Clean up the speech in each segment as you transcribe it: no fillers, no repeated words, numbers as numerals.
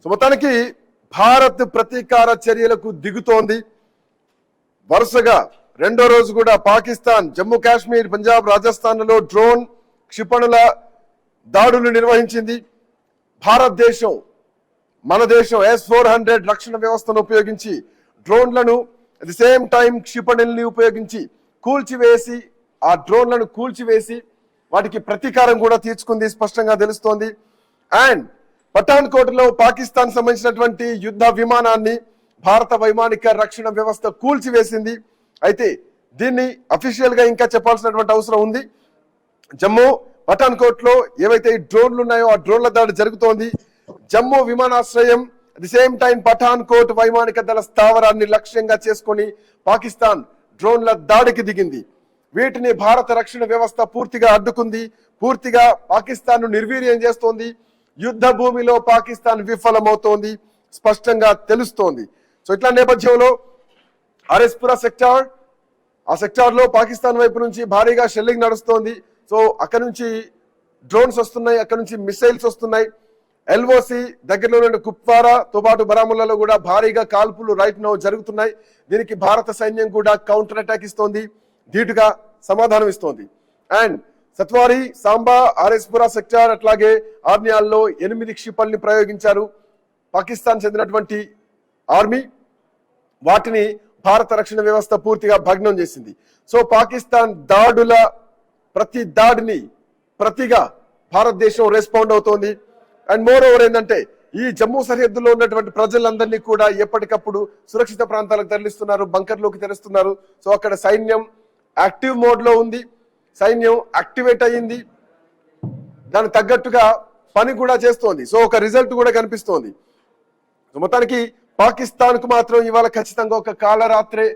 So మొత్తానికి భారత్ ప్రతీకార చర్యలకు దిగుతోంది. వరుసగా రెండో రోజు కూడా పాకిస్తాన్ జమ్మూ కాశ్మీర్, పంజాబ్, రాజస్థాన్లలో డ్రోన్ క్షిపణుల దాడులు నిర్వహించింది. భారతదేశం, మన దేశం S-400 రక్షణ వ్యవస్థను ఉపయోగించి డ్రోన్లను అట్ ది సేమ్ టైం క్షిపణుల్ని ఉపయోగించి కూల్చివేసి, ఆ డ్రోన్లను కూల్చివేసి వాటికి ప్రతీకారం కూడా తీర్చుకుంది, స్పష్టంగా తెలుస్తోంది. అండ్ పఠాన్కోట్లో పాకిస్తాన్ సంబంధించినటువంటి యుద్ధ విమానాన్ని భారత వైమానిక రక్షణ వ్యవస్థ కూల్చివేసింది. అయితే దీన్ని అఫీషియల్ గా ఇంకా చెప్పాల్సినటువంటి అవసరం ఉంది. జమ్మూ పఠాన్కోట్ లో ఏవైతే డ్రోన్లు ఉన్నాయో ఆ డ్రోన్ల దాడి జరుగుతోంది. జమ్మూ విమానాశ్రయం, at the same time Pathankot వైమానిక దళ స్థావరాన్ని లక్ష్యంగా చేసుకొని పాకిస్తాన్ డ్రోన్ల దాడికి దిగింది. వీటిని భారత రక్షణ వ్యవస్థ పూర్తిగా అడ్డుకుంది, పూర్తిగా పాకిస్తాన్ ను నిర్వీర్యం చేస్తోంది. యుద్ధ భూమిలో పాకిస్తాన్ విఫలమవుతోంది, స్పష్టంగా తెలుస్తోంది. సో ఇట్లా నేపథ్యంలో ఆర్ఎస్పురా సెక్టార్, ఆ సెక్టార్ లో పాకిస్తాన్ వైపు నుంచి భారీగా షెల్లింగ్ నడుస్తోంది. సో అక్కడ నుంచి డ్రోన్స్ వస్తున్నాయి, అక్కడ నుంచి మిసైల్స్ వస్తున్నాయి. LOC దగ్గరలో ఉన్న కుప్వారాతో పాటు బరాముల్లాలో కూడా భారీగా కాల్పులు రైట్ నౌ జరుగుతున్నాయి. దీనికి భారత సైన్యం కూడా కౌంటర్ అటాక్ ఇస్తోంది, ధీటుగా సమాధానం ఇస్తోంది. అండ్ సత్వారి, సాంబా, ఆర్ఎస్పురా సెక్టార్ అట్లాగే ఆర్నియాల్లో 8 క్షిపణుల్ని ప్రయోగించారు పాకిస్తాన్ చెందినటువంటి ఆర్మీ. వాటిని భారత రక్షణ వ్యవస్థ పూర్తిగా భగ్నం చేసింది. సో పాకిస్తాన్ దాడుల ప్రతి దాడిని ప్రతిగా భారతదేశం రెస్పాండ్ అవుతోంది. అండ్ మోర్ ఓవర్ ఏంటంటే ఈ జమ్మూ సరిహద్దులో ఉన్నటువంటి ప్రజలందరినీ కూడా ఎప్పటికప్పుడు సురక్షిత ప్రాంతాలకు తరలిస్తున్నారు, బంకర్లోకి తెరుస్తున్నారు. సో అక్కడ సైన్యం యాక్టివ్ మోడ్ లో ఉంది, సైన్యం యాక్టివేట్ అయ్యింది, దానికి తగ్గట్టుగా పని కూడా చేస్తోంది. సో ఒక రిజల్ట్ కూడా కనిపిస్తోంది. సో మొత్తానికి పాకిస్తాన్ కు మాత్రం ఇవాళ ఖచ్చితంగా ఒక కాలరాత్రే.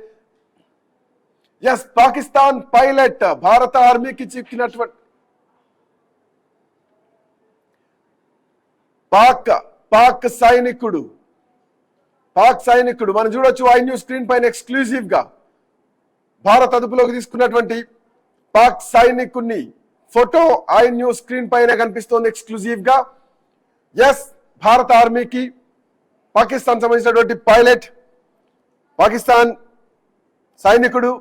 ఎస్, పాకిస్తాన్ పైలట్ భారత ఆర్మీకి చిక్కినటువంటి పాక్ సైనికుడు మనం చూడొచ్చు ఐ న్యూస్ స్క్రీన్ పైన ఎక్స్క్లూజివ్ గా భారత్ అదుపులోకి తీసుకున్నటువంటి పాక్ సైనికుడిని ఫోటో ఐ న్యూస్ స్క్రీన్ పైన కనిపిస్తోంది ఎక్స్క్లూజివ్ గా. ఎస్, భారత ఆర్మీకి పాకిస్తాన్ సంబంధించినటువంటి పైలట్, పాకిస్తాన్ సైనికుడు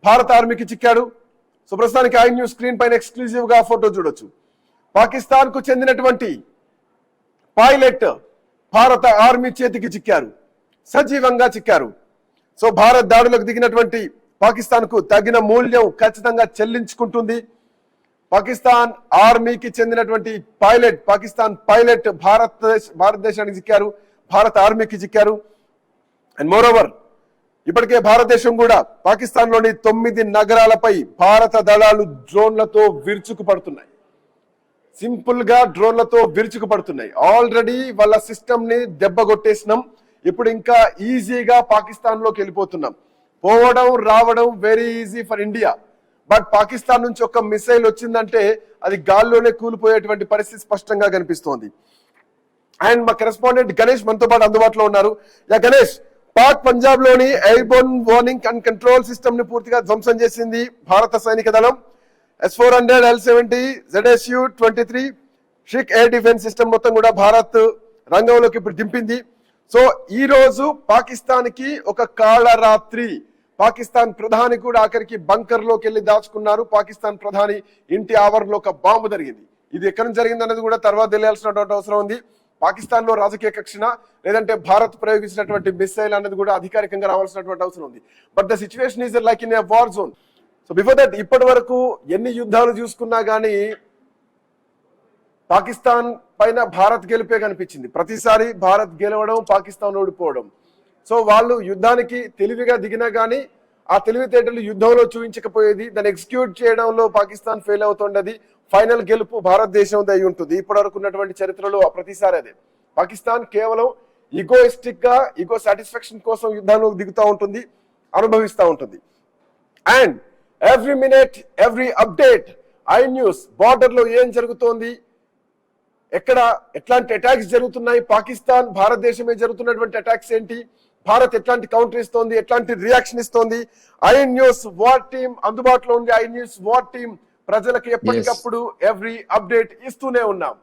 భారత ఆర్మీకి చిక్కాడు. సో ప్రస్తుతానికి ఐ న్యూస్ స్క్రీన్ పైన ఎక్స్క్లూజివ్ గా ఫోటో చూడొచ్చు. పాకిస్తాన్ కు చెందినటువంటి పైలట్ భారత ఆర్మీ చేతికి చిక్కారు, సజీవంగా చిక్కారు. సో భారత్ దాడులకు దిగినటువంటి పాకిస్తాన్ కు తగిన మూల్యం ఖచ్చితంగా చెల్లించుకుంటుంది. పాకిస్తాన్ ఆర్మీకి చెందినటువంటి పైలట్, పాకిస్తాన్ పైలట్ భారతదేశానికి చిక్కారు, భారత ఆర్మీకి చిక్కారు. అండ్ మోరోవర్ ఇప్పటికే భారతదేశం కూడా పాకిస్తాన్ లోని 9 నగరాలపై భారత దళాలు డ్రోన్లతో విరుచుకుపడుతున్నాయి. సింపుల్ గా డ్రోన్లతో విరుచుకుపడుతున్నాయి. ఆల్రెడీ వాళ్ళ సిస్టమ్ ని దెబ్బగొట్టేసినాం, ఇప్పుడు ఇంకా ఈజీగా పాకిస్తాన్ లోకి వెళ్ళిపోతున్నాం. పోవడం రావడం very easy for India. But Pakistan నుంచి ఒక మిసైల్ వచ్చిందంటే అది గాల్లోనే కూలిపోయేటువంటి పరిస్థితి స్పష్టంగా కనిపిస్తోంది. అండ్ మా కరెస్పాండెంట్ గణేష్ మనతో పాటు అందుబాటులో ఉన్నారు. గణేష్, పాక్ పంజాబ్ లోని airborne warning and control system ని పూర్తిగా ధ్వంసం చేసింది భారత సైనిక దళం. S-400, L-70, ZSU-23 Chik air defence system మొత్తం కూడా భారత్ రంగంలోకి ఇప్పుడు దింపింది. సో ఈ రోజు పాకిస్తాన్ కి ఒక కాళరాత్రి. పాకిస్తాన్ ప్రధాని కూడా ఆఖరికి బంకర్ లోకి వెళ్ళి దాచుకున్నారు. పాకిస్తాన్ ప్రధాని ఇంటి ఆవరణలో ఒక బాంబు జరిగింది. ఇది ఎక్కడి నుంచి జరిగింది అనేది కూడా తర్వాత తెలియాల్సినటువంటి అవసరం ఉంది. పాకిస్తాన్ లో రాజకీయ కక్షణ లేదంటే భారత్ ప్రయోగించినటువంటి మిసైల్ అనేది కూడా అధికారికంగా రావాల్సినటువంటి అవసరం ఉంది. But the situation is like in a war zone. So before that ఇప్పటి వరకు ఎన్ని యుద్ధాలు చూసుకున్నా గానీ పాకిస్తాన్ పైన భారత్ గెలిపే కనిపించింది. ప్రతిసారి భారత్ గెలవడం, పాకిస్తాన్ ఓడిపోవడం. సో వాళ్ళు యుద్ధానికి తెలివిగా దిగినా గానీ ఆ తెలివితేటలు యుద్ధంలో చూపించకపోయేది, దాన్ని ఎగ్జిక్యూట్ చేయడంలో పాకిస్తాన్ ఫెయిల్ అవుతుండేది. ఫైనల్ గెలుపు భారతదేశం అయి ఉంటుంది. ఇప్పటి వరకు ఉన్నటువంటి చరిత్రలో ప్రతిసారి అదే. పాకిస్తాన్ కేవలం ఈగోయిస్టిక్ గా, ఈగో సాటిస్ఫాక్షన్ కోసం యుద్ధంలో దిగుతూ ఉంటుంది, అనుభవిస్తూ ఉంటుంది. And every minute, every update I news border లో ఏం జరుగుతోంది, ఎక్కడ ఎట్లాంటి అటాక్స్ జరుగుతున్నాయి, పాకిస్తాన్ భారతదేశమే జరుగుతున్నటువంటి అటాక్స్ ఏంటి, భారత్ ఎట్లాంటి కౌంటర్ ఇస్తోంది, ఎట్లాంటి రియాక్షన్ ఇస్తోంది, ఐ న్యూస్ వార్ టీమ్ అందుబాటులో ఉంది. ఐ న్యూస్ వార్ టీమ్ ప్రజలకు ఎప్పటికప్పుడు ఎవ్రీ అప్డేట్ ఇస్తూనే ఉన్నాం.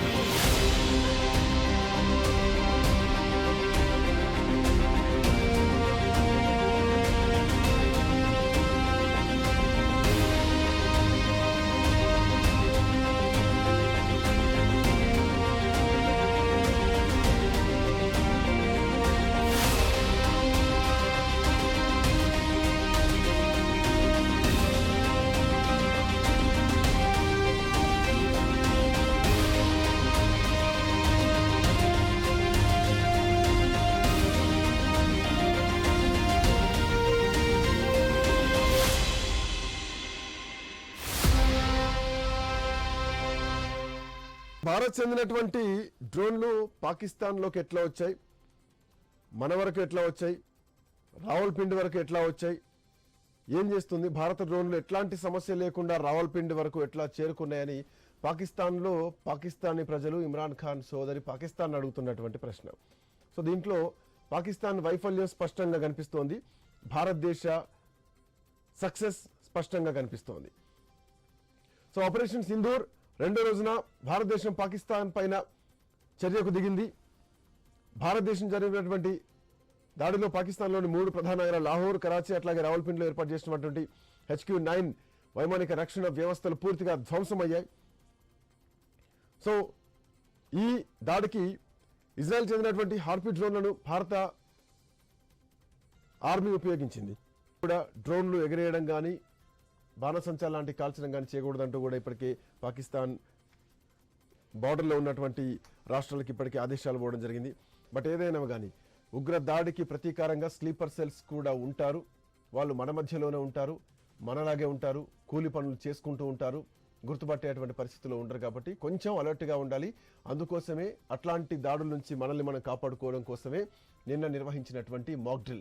భారత్ చెందినటువంటి డ్రోన్లు పాకిస్తాన్లోకి ఎట్లా వచ్చాయి, మన వరకు ఎట్లా వచ్చాయి, రావల్పిండి వరకు ఎట్లా వచ్చాయి, ఏం చేస్తుంది భారత డ్రోన్లు ఎట్లాంటి సమస్య లేకుండా రావల్పిండి వరకు ఎట్లా చేరుకున్నాయని పాకిస్తాన్లో పాకిస్తానీ ప్రజలు ఇమ్రాన్ ఖాన్ సోదరి పాకిస్తాన్ అడుగుతున్నటువంటి ప్రశ్న. సో దీంట్లో పాకిస్తాన్ వైఫల్యం స్పష్టంగా కనిపిస్తోంది, భారతదేశ సక్సెస్ స్పష్టంగా కనిపిస్తోంది. సో ఆపరేషన్ సింధూర్ రెండో రోజున భారతదేశం పాకిస్తాన్ పైన చర్యకు దిగింది. భారతదేశం జరిగినటువంటి దాడిలో పాకిస్తాన్లోని 3 ప్రధాన నగరాలు లాహోర్, కరాచీ అట్లాగే రావల్పిండిలో ఏర్పాటు చేసినటువంటి HQ-9 వైమానిక రక్షణ వ్యవస్థలు పూర్తిగా ధ్వంసమయ్యాయి. సో ఈ దాడికి ఇజ్రాయెల్ చెందినటువంటి హార్పీ డ్రోన్లను భారత ఆర్మీ ఉపయోగించింది. కూడా డ్రోన్లు ఎగరేయడం కానీ బాణసంచా లాంటి కాల్చడం కానీ చేయకూడదంటూ కూడా ఇప్పటికే పాకిస్తాన్ బార్డర్లో ఉన్నటువంటి రాష్ట్రాలకు ఇప్పటికే ఆదేశాలు పోవడం జరిగింది. బట్ ఏదైనా కానీ ఉగ్ర దాడికి ప్రతీకారంగా స్లీపర్ సెల్స్ కూడా ఉంటారు. వాళ్ళు మన మధ్యలోనే ఉంటారు, మనలాగే ఉంటారు, కూలి పనులు చేసుకుంటూ ఉంటారు, గుర్తుపట్టేటువంటి పరిస్థితుల్లో ఉండరు. కాబట్టి కొంచెం అలర్ట్గా ఉండాలి. అందుకోసమే అట్లాంటి దాడుల నుంచి మనల్ని మనం కాపాడుకోవడం కోసమే నిన్న నిర్వహించినటువంటి మాక్ డ్రిల్.